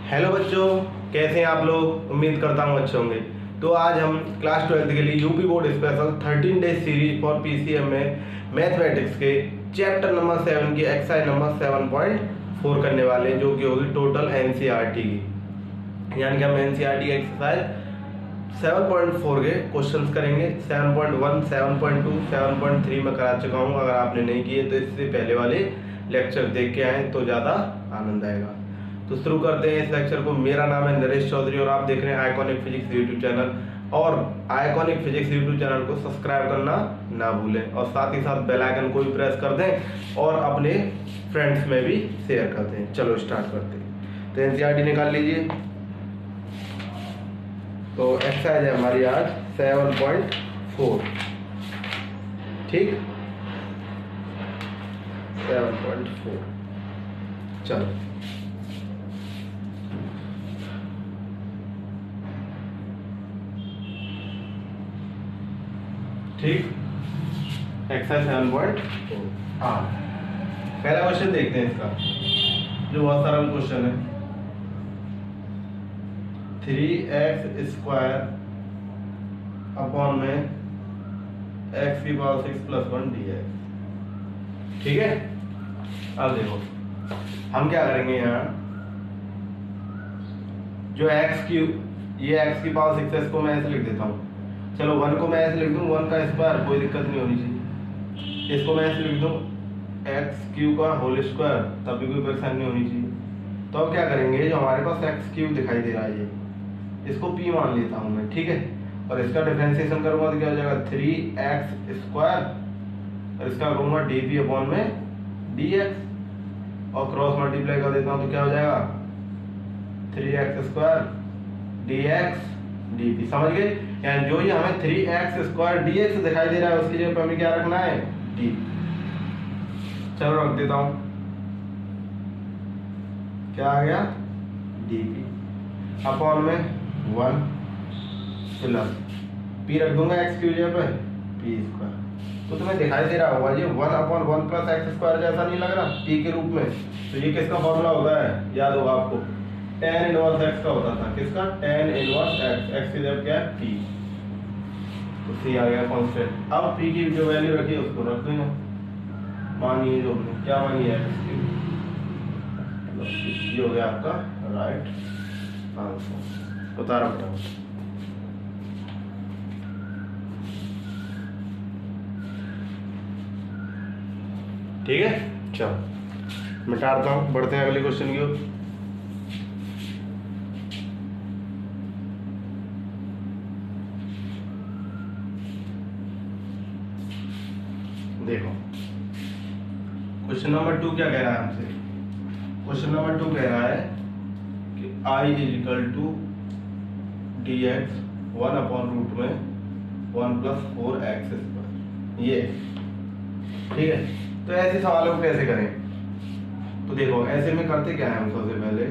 Hello बच्चों, कैसे हैं आप लोग। उम्मीद करता हूँ अच्छे होंगे। तो आज हम क्लास 12 के लिए UP board special 13 days series for PCM में मैथमेटिक्स के चैप्टर नंबर 7 की एक्सरसाइज नंबर 7.4 करने वाले हैं, जो कि होगी टोटल एनसीईआरटी की। यानी कि हम एनसीईआरटी एक्सरसाइज 7.4 के क्वेश्चंस करेंगे। 7.1, 7.2, 7.3 में करा चुका हूँ। अगर आपने नहीं किए तो इससे पहले वाले लेक्चर देख के आए तो ज़्यादा आनंद आएगा। तो शुरू करते हैं इस लेक्चर को। मेरा नाम है नरेश चौधरी और आप देख रहे हैं आइकॉनिक फिजिक्स यूट्यूब चैनल। और आइकॉनिक फिजिक्स यूट्यूब चैनल को सब्सक्राइब करना ना भूलें और साथ ही साथ बेल आइकन को भी प्रेस कर दें और अपने फ्रेंड्स में भी शेयर कर दें। चलो स्टार्ट करते हैं। तो एनसीईआरटी निकाल लीजिए। तो एक्सरसाइज है हमारी आज 7.4। ठीक, 7.4। चलो ठीक, एक्सरसाइज 7.4। हाँ, पहला क्वेश्चन देखते हैं इसका, जो बहुत सरल क्वेश्चन है। 3x² अपॉन में x की पावर 6 + 1 dx। ठीक है, अब देखो हम क्या करेंगे। यहाँ जो ये x की पावर 6 है, इसको मैं ऐसे लिख देता हूँ। चलो 1 को मैं ऐसे लिख दूँ 1 का स्क्वायर, कोई दिक्कत नहीं होनी चाहिए। इसको मैं ऐसे लिख दूँ x³ का होल स्क्वायर, तब भी कोई परेशानी नहीं होनी चाहिए। तो अब क्या करेंगे, जो हमारे पास x³ दिखाई दे रहा है, ये इसको p मान लेता हूँ मैं। ठीक है, और इसका डिफरेंशिएशन करूँगा तो क्या हो जाएगा 3x² और इसका करूँगा dp अपॉन में dx और क्रॉस मल्टीप्लाई कर देता हूँ तो क्या हो जाएगा 3x² dx dp। समझ गए? यानी जो ये हमें 3x² dx दिखाई दे रहा है उसकी जगह पर हमें क्या रखना है, d। चलो रख देता हूं, क्या आ गया dp अपॉन में 1 प्लस p रख दूंगा x की जगह पे p²। तो तुम्हें दिखाई दे रहा होगा ये 1/1 + x² जैसा नहीं लग रहा p के रूप में। तो ये किसका फॉर्मूला होता है, याद होगा आपको, tan इनवर्स x का होता था। किसका? tan inverse x। x की जगह क्या है, p। तो c आ गया कांस्टेंट। अब p की जो वैल्यू रखी है उसको रख देना। मानिए जो क्या मानिए x³ ये हो गया आपका राइट आंसर। उतारा फटाफट। ठीक है, चलो मिटाता हूं, बढ़ते हैं अगले क्वेश्चन की ओर। देखो क्वेश्चन नंबर 2 क्या कह रहा है हमसे। क्वेश्चन नंबर 2 कह रहा है कि I = dx 1/√1 + 4x²। ये ठीक है। तो ऐसे सवालों को कैसे करें, तो देखो ऐसे में करते क्या है हम। सबसे पहले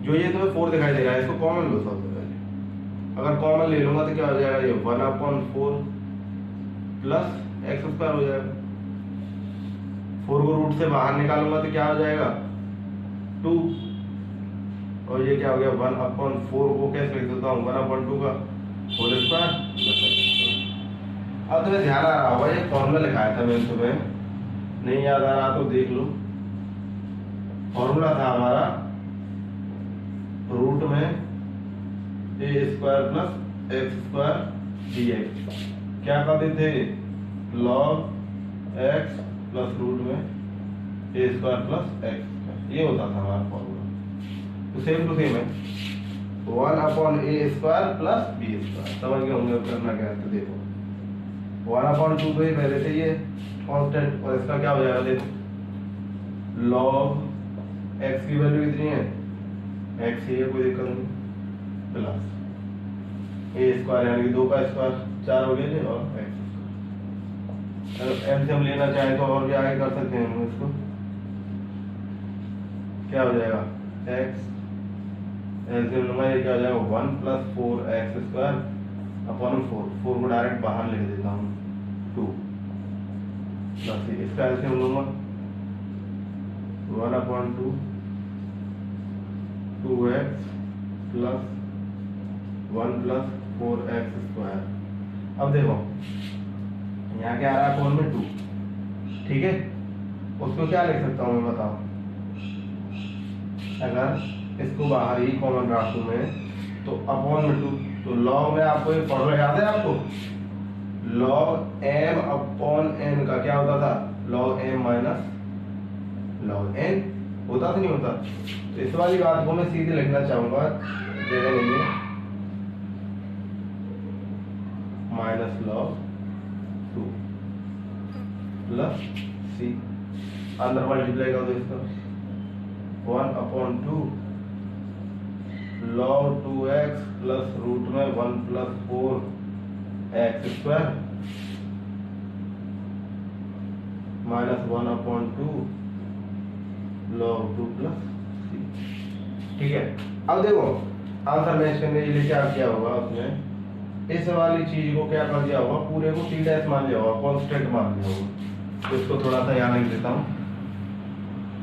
जो ये तुम्हें 4 दिखाई दे रहा है इसको कॉमन लो। सबसे पहले अगर कॉमन ले लूंगा तो क्या हो जाएगा, ये 1/4 + x² हो जाएगा। 4 को रूट से बाहर निकालूंगा तो क्या हो जाएगा 2, और ये क्या हो गया 1/4 को कैसे लिख देता हूँ 1/2 का होल स्क्वायर। अब तुम्हें ध्यान आ रहा होगा ये फॉर्मूला लिखाया था मैंने तुम्हें, नहीं याद आ रहा तो देख लो। फॉर्मूला था हमारा रूट में a² + x² dx। क्या करते थे, log x + रूट में a² + x²। ये होता था हमारा फॉर्मूला। तो सेम टू सेम है 1/a² + b²। समझ गए होंगे करना क्या है। तो देखो 1/2 तो ये पहले से ये कांस्टेंट, और इसका क्या हो जाएगा देखो log x की वैल्यू कितनी है, x ही है, कोई दिक्कत नहीं, प्लस a² यानी कि 2 का स्क्वायर 4 हो गया और x²। अगर m से हम लेना चाहें तो और भी आगे कर सकते हैं हम इसको। क्या हो जाएगा x एलसीएम लूंगा, ये क्या हो जाएगा 1 + 4x² अपॉन 4 को डायरेक्ट बाहर लिख देता हूँ 2 प्लस इसका एलसीएम लूंगा 1/2 2x plus 1 plus 4x square. अब देखो यहाँ क्या आ रहा है, कॉमन में 2, ठीक है, उसको क्या लिख सकता हूँ मैं बताओ, अगर इसको बाहर ही कॉमन रखूँ मैं तो अपॉन में 2, तो लॉग में आपको एक फॉर्मूला याद है आपको, लॉग m अपॉन n का क्या होता था, log m minus log n होता था, नहीं होता। तो इस वाली बात को मैं सीधे लिखना चाहूंगा, जगह नहीं है, माइनस लॉग 2 प्लस सी, अंदर मल्टीप्लाई कर दो इसका, 1 upon 2 log 2x plus root में 1 plus 4x square minus 1 upon 2 log 2 plus C, ठीक है। अब देखो आंसर मैच करने के लिए क्या किया होगा, उसमें इस वाली चीज को क्या कर दिया होगा, पूरे को टी डैश मान लिया होगा, कांस्टेंट मान लिया होगा। तो इसको थोड़ा सा यहाँ लिख देता हूँ,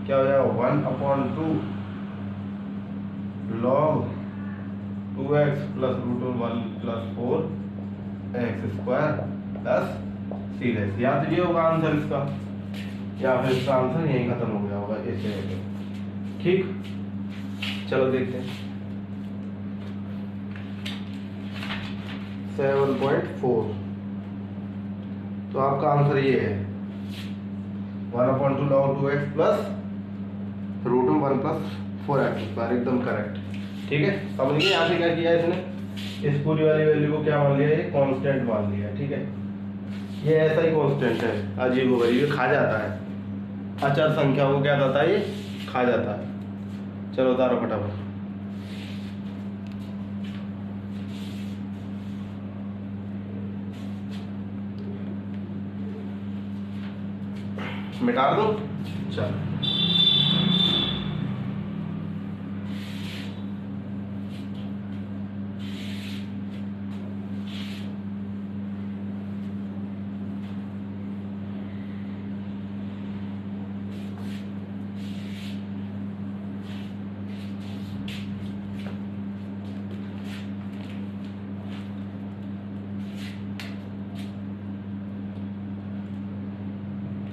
क्या हो जाएगा 1 upon 2 log 2x plus root 1 plus 4x square plus C dash. या तो ये होगा आंसर इसका, या फिर इसका आंसर यही खत्म हो गया होगा ऐसे, ठीक। चलो देखते हैं 7.4, तो आपका आंसर ये है 1/2 log 2x plus root 1 plus 4x square, एकदम करेक्ट, ठीक है। समझ गए यहाँ से क्या किया इसने, इस पूरी वाली वैल्यू को क्या मान लिया, ये कांस्टेंट मान लिया, ठीक है। ये ऐसा ही कांस्टेंट है, अजीब वगैरह, ये खा जाता है, अचर संख्या को क्या करता है, ये खा जाता है। चलो उतारो फटाफट, मिटा दो, चलो।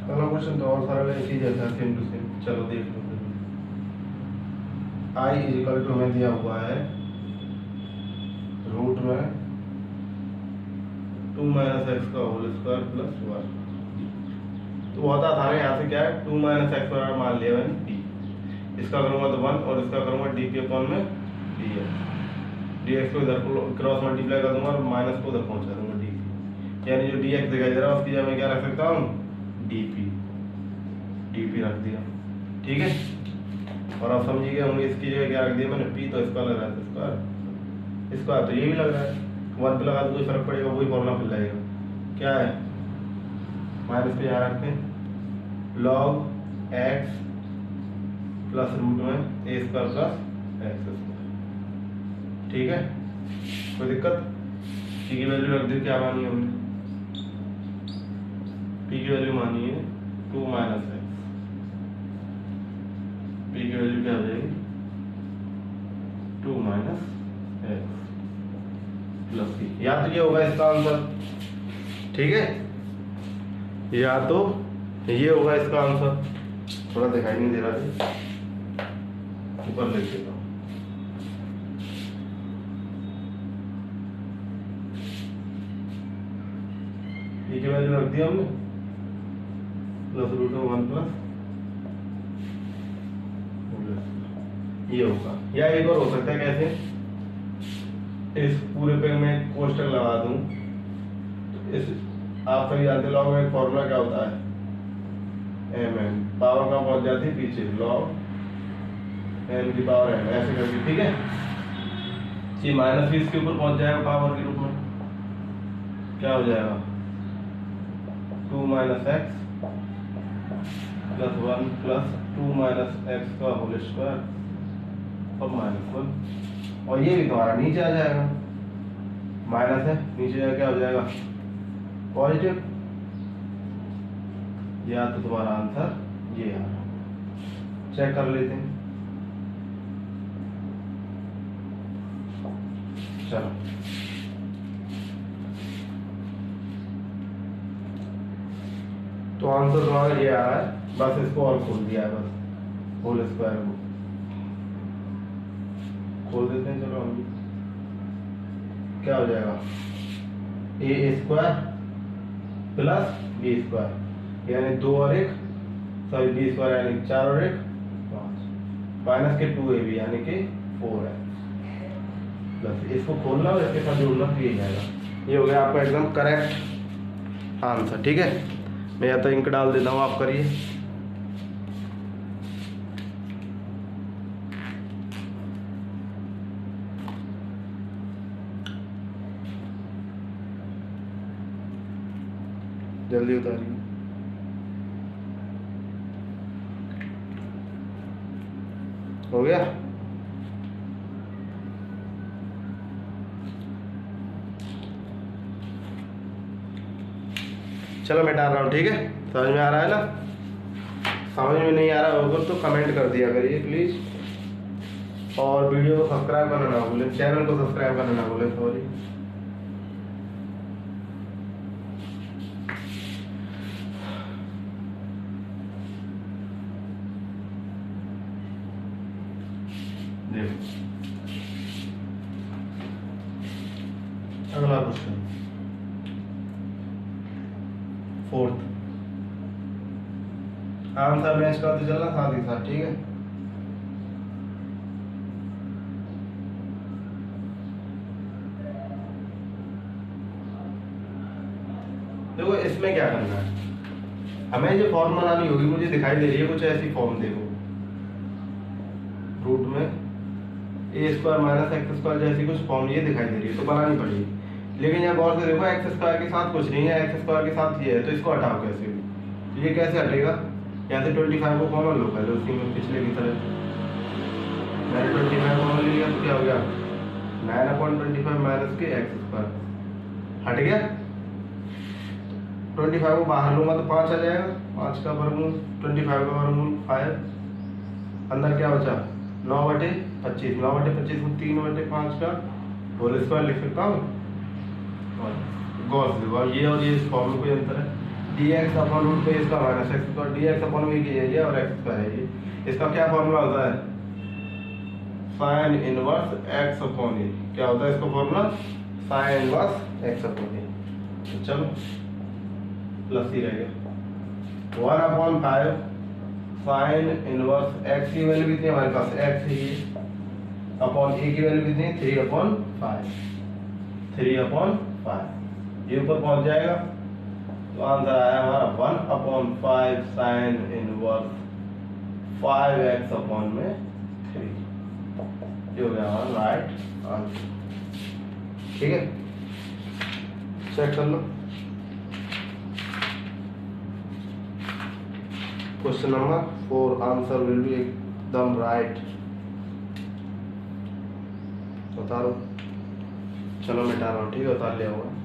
अगला क्वेश्चन तो और सारा इसी जैसा सेम टू सेम, चलो देख लो। i इजिकल टू में दिया हुआ है रूट में 2 माइनस एक्स का होल स्क्वायर प्लस 1, तो होता था ना यहाँ से क्या है, 2 माइनस एक्स स्क्वायर मान लिया मैंने डी, इसका करूँगा तो 1 और इसका करूँगा डी पी अपॉन में डी एक्स, डी एक्स को इधर क्रॉस मल्टीप्लाई कर दूंगा और माइनस को उधर पहुँचा दूंगा डी पी, यानी जो डी एक्स दिखाई दे रहा है उसकी जगह मैं क्या रख सकता हूँ, डीपी, डीपी रख दिया, ठीक है। और आप समझिए होंगे इसकी जगह क्या रख दिया मैंने, पी, तो इसका लग रहा है इसका तो ये भी लग रहा है, 1 पे लगा तो कोई फर्क पड़ेगा, वही फॉर्मूला फिर लगेगा, क्या है, माइनस पे यहाँ रखते हैं लॉग एक्स प्लस रूट में ए स्क्वायर प्लस एक्स स्क्वायर, ठीक है। कोई दिक्कत, पी की वैल्यू रख दी, क्या मानी हमने, पी की वैल्यू मानी है 2 माइनस एक्स, पी की वैल्यू क्या हो जाएगी 2 माइनस एक्स प्लस सी, या तो ये होगा इसका आंसर, ठीक है, या तो ये होगा इसका आंसर, थोड़ा दिखाई नहीं दे रहा है, ऊपर लिख देता हूँ, पी की वैल्यू रख दी हमने प्लस रूट 1 प्लस, ये होगा। या एक और हो सकता है कैसे, इस पूरे पे मैं कोष्टक लगा दूं, तो इस आप सभी जानते लॉग में फॉर्मूला क्या होता है, एम एन, पावर का पहुंच जाती है पीछे, लॉग एन की पावर एम, ऐसे करके, ठीक है। ये माइनस भी इसके ऊपर पहुंच जाएगा पावर के रूप में, क्या हो जाएगा 2 minus x plus 1 plus 2 minus x का होल स्क्वायर और माइनस 1, और ये भी तुम्हारा नीचे आ जाएगा, माइनस है नीचे जाकर क्या हो जाएगा पॉजिटिव, या तो तुम्हारा आंसर ये आ रहा, चेक कर लेते हैं, चलो तो आंसर तुम्हारा ये आ रहा है, बस इसको और खोल दिया है, बस होल स्क्वायर को खोल देते हैं। चलो हम भी, क्या हो जाएगा, ए स्क्वायर प्लस बी स्क्वायर यानी 2 और 1, सॉरी बी स्क्वायर यानी 4 और 1 5, माइनस के 2ab यानी कि 4 है, प्लस इसको खोलना और इसके साथ जोड़ना तो ये जाएगा। ये हो गया आपका एकदम करेक्ट आंसर। ठीक है, मैं या तो इंक डाल देता हूँ, आप करिए। जल्दी उतारिए। हो गया। चलो मैं डाल रहा हूँ। ठीक है, समझ में आ रहा है ना? समझ में नहीं आ रहा होगा तो कमेंट कर दिया करिए प्लीज, और वीडियो को सब्सक्राइब करना ना भूलें, चैनल को सब्सक्राइब करना ना भूलें, सॉरी। अगला क्वेश्चन, फोर्थ, आंसर मैच करते चलना साथ ही साथ। ठीक है, देखो इसमें क्या करना है, हमें जो फॉर्म बनानी होगी, मुझे दिखाई दे रही है कुछ ऐसी फॉर्म, देखो रूट में ए स्क्वायर माइनस एक्स स्क्वायर जैसी कुछ फॉर्म ये दिखाई दे रही है, तो बनानी पड़ेगी। लेकिन यहाँ गौर से देखो, एक्स स्क्वायर के साथ कुछ नहीं है, एक्स स्क्वायर के साथ ये है, तो इसको हटाओ कैसे भी, तो ये कैसे हटेगा, यहाँ से 25 को कॉमन लो पहले, उसी में पिछले की तरह मैंने 25 कॉमन ले लिया, तो क्या हो गया 9/25 माइनस के एक्स स्क्वायर, हट गया। 25 को बाहर लूंगा तो 5 आ जाएगा, 5 का वर्गमूल 25 का वर्गमूल 5, अंदर क्या बचा 9/25, 9/25 को 3/5 का होल स्क्वायर लिख सकता हूँ। गौर से देखो, ये और ये इस फॉर्म में कोई अंतर है, dx अपॉन रूट पे इसका minus x square, dx upon में ये और एक्स स्क्वायर है ये, इसका क्या फॉर्मूला होता है, sine inverse x upon a, क्या होता है इसका formula, sine inverse x upon a. तो चलो प्लस ही रह गया 1/5 साइन इनवर्स एक्स की वैल्यू कितनी है हमारे पास, एक्स ही अपॉन ए की वैल्यू कितनी है 3/5, 3/5 ये ऊपर पहुंच जाएगा, तो आंसर आया हमारा 1/5 साइन इनवर्स 5x अपॉन में 3, ये हो गया हमारा राइट आंसर। ठीक है, चेक कर लो। Question number 4 answer will be एकदम राइट, उतारो। चलो मैं उतार रहा हूँ। ठीक है, उतार लिया होगा।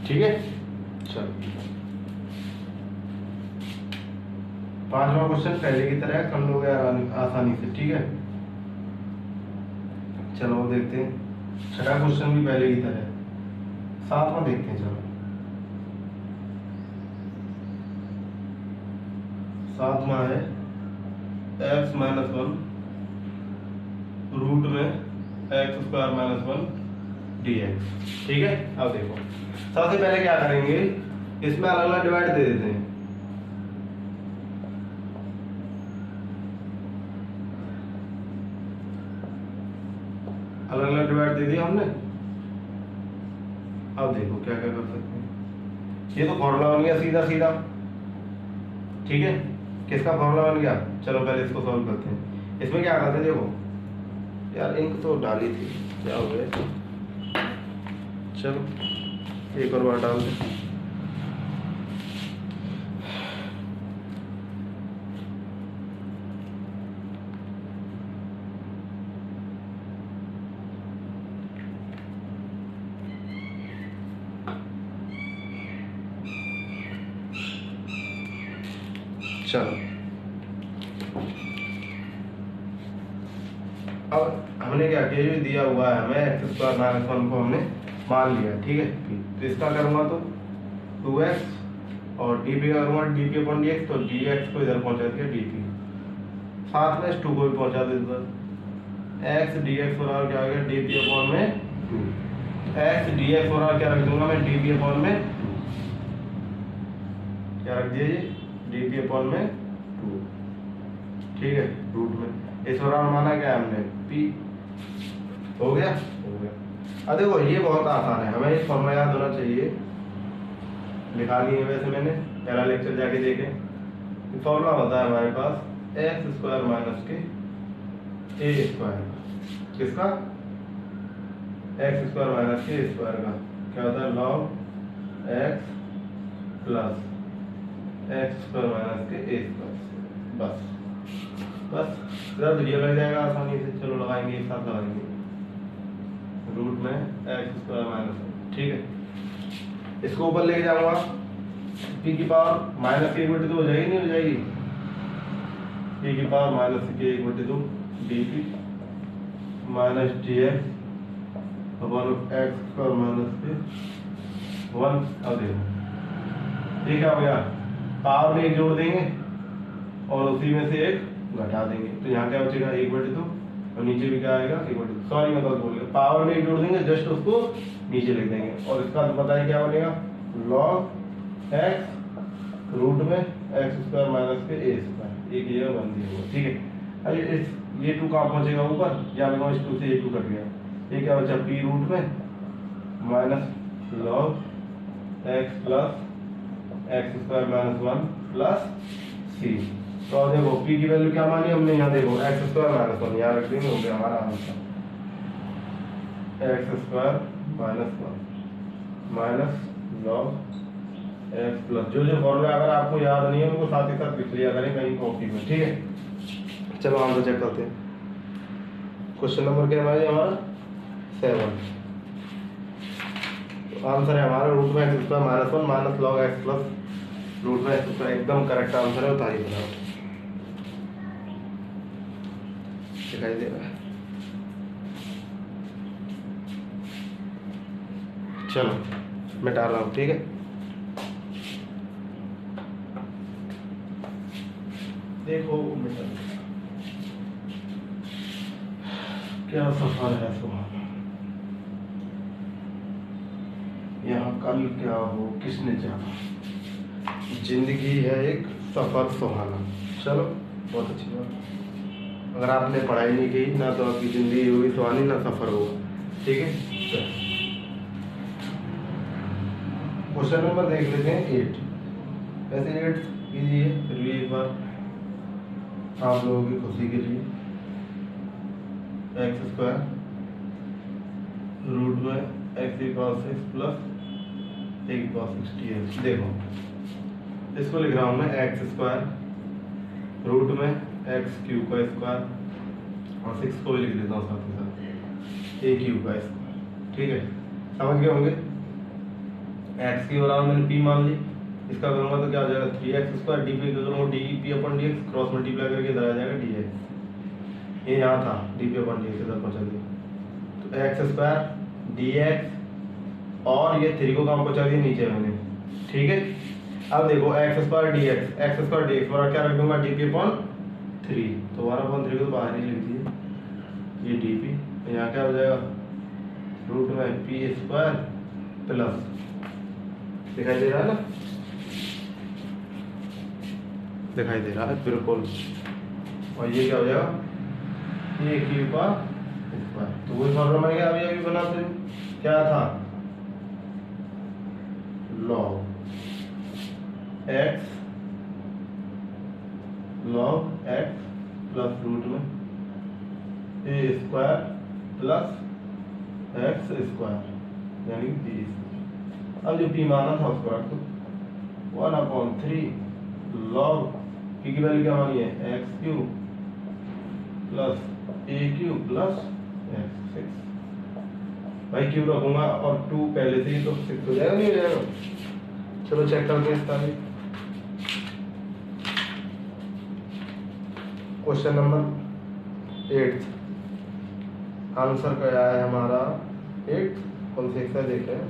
ठीक है, चलो 5वां क्वेश्चन पहले की तरह कर लोगे आसानी से। ठीक है, चलो वो देखते हैं। 6वां क्वेश्चन भी पहले की तरह, 7वां देखते हैं। चलो 7वां है x - 1 रूट में एक्स स्क्वायर माइनस 1 dx। ठीक है, अब देखो सबसे पहले क्या करेंगे, इसमें अलग अलग डिवाइड दे देते हैं। अलग अलग डिवाइड दे दिया हमने। अब देखो क्या क्या कर सकते हैं, ये तो फॉर्मूला बन गया सीधा सीधा। ठीक है, किसका फॉर्मूला बन गया, चलो पहले इसको सॉल्व करते हैं। इसमें क्या करते हैं, देखो यार इंक तो डाली थी, क्या हो गया, चलो एक और बार डाल दें। चलो अब हमने क्या किया, जो दिया हुआ है हमें एक्स स्क्वायर माइनस वन को हमने मान लिया, ठीक है। तो इसका करूँगा तो 2x और डी पी का करूँगा D P upon D x, तो डी एक्स को इधर पहुँचा दिया डी पी, साथ में इस 2 को भी पहुँचा दे इधर, एक्स डी एक्स बराबर क्या आ गया डी पी अपॉन में 2, एक्स डी एक्स बराबर क्या रख दूंगा मैं डी पी अपॉन में 2, क्या रख दिया डी पी अपॉन में 2, ठीक है, रूट में इस बराबर माना क्या हमने p, हो गया। अब देखो ये बहुत आसान है, हमें इस फॉर्मूला याद होना चाहिए, लिखा लिए वैसे मैंने पहला लेक्चर जाके देखे। फॉर्मूला होता है हमारे पास एक्स स्क्वायर माइनस के ए स्क्वायर, किसका एक्स स्क्वायर माइनस के ए स्क्वायर का क्या होता है log x plus x square minus के ए स्क्वायर, बस इधर वीडियो लग जाएगा आसानी से। चलो लगाएंगे, एक साथ लगाएंगे, रूट में एक्स स्क्वायर माइनस, ठीक है। इसको ऊपर लेके जाऊंगा, पी की पावर माइनस के 1/2 हो जाएगी, नहीं हो जाएगी, पी की पावर माइनस के 1/2 D P minus D x upon x square minus के 1। अब देखो ये क्या हो गया, पावर में एक जोड़ देंगे और उसी में से एक घटा देंगे, तो यहाँ क्या बचेगा 1/2 और नीचे भी क्या आएगा 1/2, सॉरी मैं गलत बोल गया, पावर में एक जोड़ देंगे, जस्ट उसको नीचे लिख देंगे, और इसका बताइए क्या बनेगा लॉग एक्स रूट में एक्स स्क्वायर माइनस के ए स्क्वायर, एक ये बन दिया, ठीक है। अरे इस ये 2 कहाँ पहुंचेगा ऊपर, या देखो इस 2 से ये 2 कट गया, ये क्या बचा पी रूट में minus log x plus x square minus 1 plus C. तो देखो p की वैल्यू क्या मानी हमने, यहाँ देखो एक्स स्क्वायर माइनस 1 यहाँ रख देंगे, हो गया हमारा answer x square minus 1 minus log x plus, जो फॉर्मूला अगर आपको याद नहीं है उनको साथ ही साथ लिख लिया करें कहीं कॉपी में, ठीक है। चलो आंसर चेक करते हैं, क्वेश्चन नंबर क्या है हमारा 7, आंसर है हमारा रूट में X square minus 1 minus log x plus root में एक्स स्क्वायर, एकदम करेक्ट आंसर है, उतारिए बनाओ, दिखाई दे रहा है। चलो मैं डाल रहा हूँ, ठीक है। देखो क्या सफर है सुहाना, यहाँ कल क्या हो किसने जाना, जिंदगी है एक सफर सुहाना। चलो बहुत अच्छी बात, अगर आपने पढ़ाई नहीं की ना तो आपकी जिंदगी होगी सुहानी ना सफर होगा, ठीक है। क्वेश्चन नंबर देख लेते हैं 8, वैसे 8 कीजिए फिर भी एक बार आप लोगों की खुशी के लिए, एक्स स्क्वायर रूट में एक्स की पावर 6 प्लस ए की पावर 60 देखो इसको लिख रहा हूँ मैं एक्स स्क्वायर रूट में एक्स क्यूब का स्क्वायर और 6 को भी लिख देता हूँ साथ ही साथ ए क्यूब का स्क्वायर, ठीक है। समझ गए होंगे, एक्स की बराबर मैंने पी मान ली, इसका करूँगा तो क्या हो जाएगा 3x स्क्वायर डी पी करूँगा डी पी अपन डी एक्स, क्रॉस मल्टीप्लाई करके इधर आ जाएगा डी एक्स, ये यहाँ था डी पी अपन डी एक्स इधर पहुँचा दिया, तो एक्स स्क्वायर डी एक्स और ये 3 को कहाँ पहुँचा दिया नीचे मैंने, ठीक है। अब देखो एक्स स्क्वायर डी एक्स बराबर क्या रख दूंगा डी पी अपॉन 3, तो 1/3 को तो बाहर ही लिख दिए, ये डी पी, यहाँ क्या हो जाएगा रूट में पी स्क्वायर प्लस, दिखाई दे रहा है ना, दिखाई दे रहा है बिल्कुल, और ये क्या हो जाएगा ये क्यूब का स्क्वायर, तो वही फॉर्मूला मैंने अभी अभी बनाते क्या था लॉग एक्स प्लस रूट में ए स्क्वायर प्लस एक्स स्क्वायर यानी बी स्क्वायर। अब जो पी माना था उसको रख दो 1/3 लॉग पी की वैल्यू क्या मानी है एक्स क्यूब प्लस ए क्यूब प्लस एक्स 6, भाई क्यूब रखूंगा और 2 पहले से ही तो 6 हो जाएगा, नहीं हो जाएगा। चलो चेक करते हैं इसका भी, क्वेश्चन नंबर 8 आंसर क्या है हमारा 8 कौन सी एक्सरसाइज देखें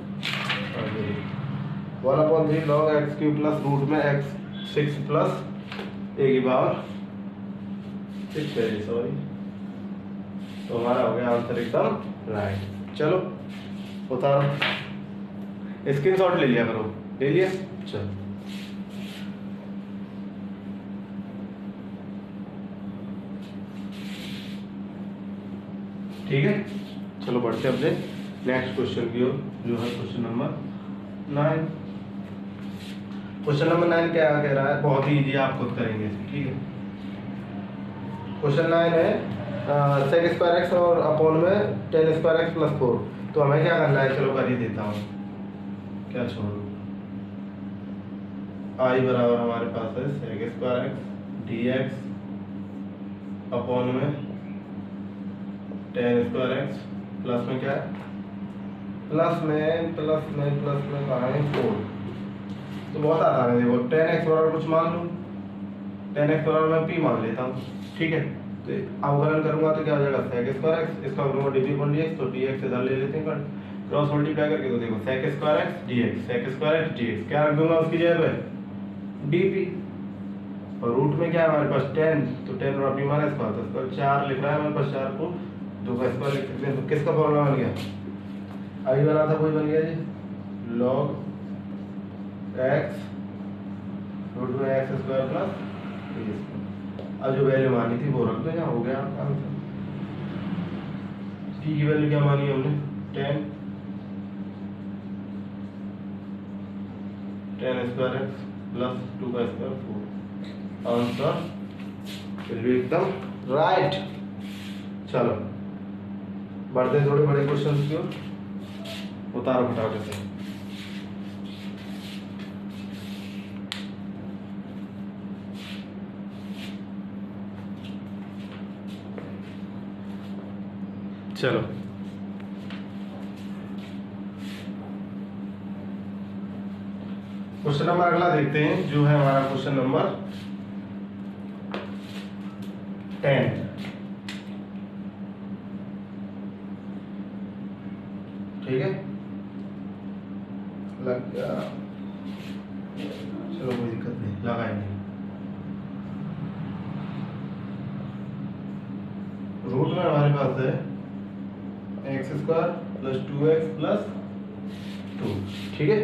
1/3 log x³ प्लस रूट में x6 प्लस a की पावर 6 है सॉरी। तो हमारा हो गया आंसर एकदम राइट। चलो उतारो, स्क्रीनशॉट ले लिया करो, ले लिया। चलो ठीक है, चलो बढ़ते अपने नेक्स्ट क्वेश्चन की ओर जो है क्वेश्चन नंबर 9। क्वेश्चन नंबर 9 क्या कह रहा है, बहुत ही इजी, आप खुद करेंगे ठीक है। क्वेश्चन 9 है sec² x और अपॉन में tan² x प्लस 4। तो हमें क्या करना है, चलो कर ही देता हूँ, क्या छोड़ो। आई बराबर हमारे पास है sec² x dx अपॉन में tan² x प्लस में क्या है, प्लस में कहाँ है 4। तो बहुत आसान है, देखो tan x बराबर कुछ मान लो, tan x बराबर मैं p मान लेता हूँ ठीक है। तो अवकलन करूंगा तो क्या हो जाएगा sec² x, इसका करूंगा dp/dx, तो dx इधर ले लेते हैं क्रॉस मल्टीप्लाई करके। तो देखो sec² x dx sec² x dx क्या रख दूंगा उसकी जगह पे dp, और रूट में क्या है हमारे पास tan, तो tan और p माइनस का तो इसका 4 लिख रहा है हमारे पास, 4 को 2 का स्क्वायर लिख सकते हैं। तो किसका फॉर्मूला बन गया, आई बना था कोई बन गया जी log x रूट में x² प्लस a। अब जो वैल्यू मानी थी वो रख दो, यहाँ हो गया आपका आंसर। p की वैल्यू क्या मानी हमने 10 tan² x प्लस 2 का स्क्वायर 4। आंसर वैल्यू एकदम राइट। चलो बढ़ते थोड़े बड़े क्वेश्चन की ओर, उतारो फटाफट से। चलो क्वेश्चन नंबर अगला देखते हैं जो है हमारा क्वेश्चन नंबर 10। ठीक है, लग गया, चलो कोई दिक्कत नहीं, लगाएंगे। रूट में हमारे पास है x² प्लस 2x प्लस 2 ठीक है।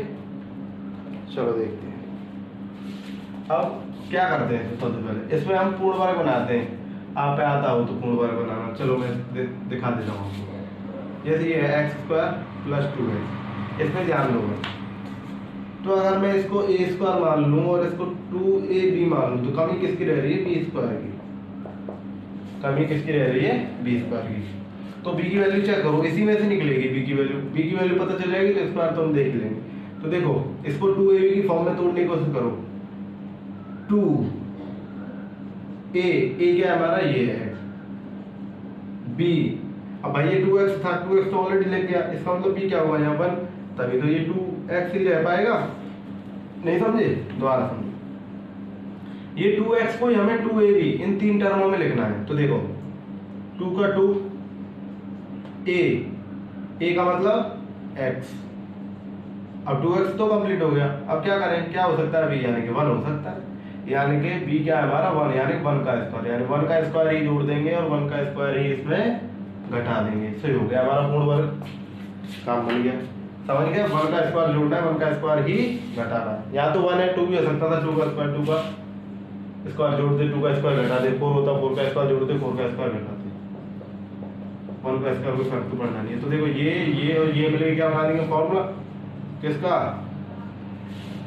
चलो देखते हैं अब क्या करते हैं। सबसे पहले इसमें हम पूर्ण वर्ग बनाते हैं, आप पे आता हो तो पूर्ण वर्ग बनाना। चलो मैं दिखा देता हूँ आपको। जैसे ये है x² प्लस 2x, इसमें ध्यान दो। तो अगर मैं इसको a² मान लूँ और इसको 2ab मान लूँ तो कमी किसकी रह रही है, b² की। कमी किसकी रह रही है, b² की। तो b की वैल्यू चेक करो, इसी में से निकलेगी b की वैल्यू पता चल जाएगी। तो स्क्वायर तो हम देख लेंगे। तो देखो इसको 2ab की फॉर्म में तोड़ने की कोशिश करो। 2a क्या है हमारा, ये है b। अब भाई ये 2x था, 2x तो ऑलरेडी लग गया, इसका मतलब b क्या होगा यहाँ पर, तभी तो ये 2x ही रह पाएगा। नहीं समझे, दोबारा समझो। ये 2x को हमें 2ab इन 3 टर्मों में लिखना है। तो देखो 2 का 2 a का मतलब x। अब 2x तो कंप्लीट हो गया। अब क्या करें, क्या हो सकता है b, यानी कि 1 हो सकता है। यानी कि b क्या है हमारा 1, यानी 1 का स्क्वायर, यानी 1 का स्क्वायर ही जोड़ देंगे और 1 का स्क्वायर ही इसमें घटा देंगे। सही हो गया हमारा पूर्ण वर्ग, काम बन गया। समझ गया, 1 का स्क्वायर जोड़ना है, 1 का स्क्वायर ही घटाना है। या तो 1 है 2 भी हो सकता था, 2 का स्क्वायर 2 का स्क्वायर जोड़ते 2 का स्क्वायर घटा दे, 4 होता 4 का स्क्वायर जोड़ते 4 का स्क्वायर घटाते, 1 का स्क्वायर को फर्क तो पड़ना नहीं है। तो देखो ये और ये मिलेगा, क्या बना देंगे फॉर्मूला किसका,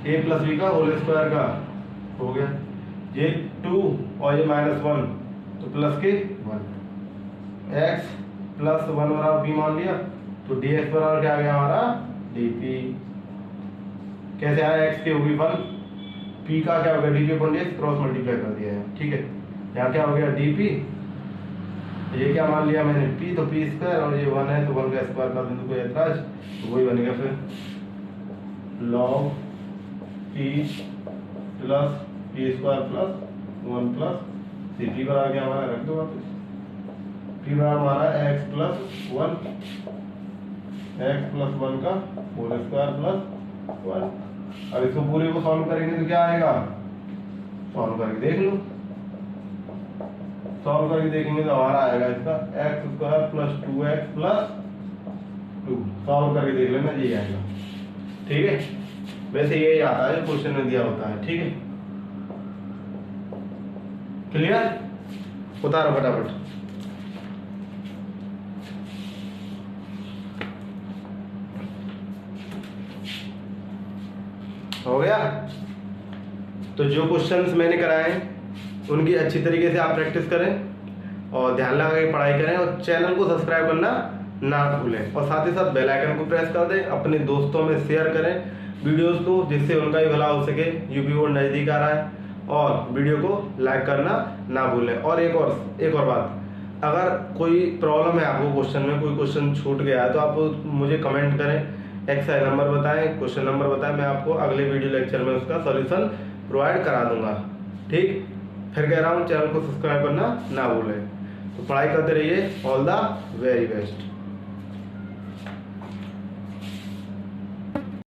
a प्लस b का होल स्क्वायर का। हो गया ये 2 और ये -1 तो प्लस के 1, x प्लस 1 बराबर b मान लिया। तो dx बराबर क्या आ गया हमारा dp। कैसे आया, x की होगी 1, p का क्या हो गया dp/dx, क्रॉस मल्टीप्लाई कर दिया है ठीक है। यहाँ क्या हो गया dp, ये क्या मान लिया मैंने p, तो p² और ये 1 है तो 1 का स्क्वायर कर दें तो कोई ऐतराज, तो वही बनेगा फिर log p plus p² plus 1 plus P बराबर क्या हमारा रख दो वापस, पी बराबर हमारा x प्लस वन का होल स्क्वायर प्लस 1। अब इसको पूरे को सॉल्व करेंगे तो क्या आएगा, सॉल्व करके देख लो, सॉल्व करके देखेंगे तो हमारा आएगा इसका x square plus 2x plus 2। Solve करके देख लेना, ये आएगा। ठीक है, वैसे यही आता है क्वेश्चन में दिया होता है। ठीक है, क्लियर, उतारो फटाफट। हो गया। तो जो क्वेश्चंस मैंने कराए हैं उनकी अच्छी तरीके से आप प्रैक्टिस करें और ध्यान लगा के पढ़ाई करें, और चैनल को सब्सक्राइब करना ना भूलें, और साथ ही साथ बेल आइकन को प्रेस कर दें। अपने दोस्तों में शेयर करें वीडियोस को, जिससे उनका भी भला हो सके। यूपी बोर्ड नज़दीक आ रहा है, और वीडियो को लाइक करना ना भूलें। और एक और बात, अगर कोई प्रॉब्लम है आपको क्वेश्चन में, कोई क्वेश्चन छूट गया है, तो आप मुझे कमेंट करें, एक्सरसाइज नंबर बताएं, क्वेश्चन नंबर बताएं, मैं आपको अगले वीडियो लेक्चर में उसका सॉल्यूशन प्रोवाइड करा दूंगा। ठीक, फिर कह रहा हूँ चैनल को सब्सक्राइब करना ना भूलें। तो पढ़ाई करते रहिए। All the very best.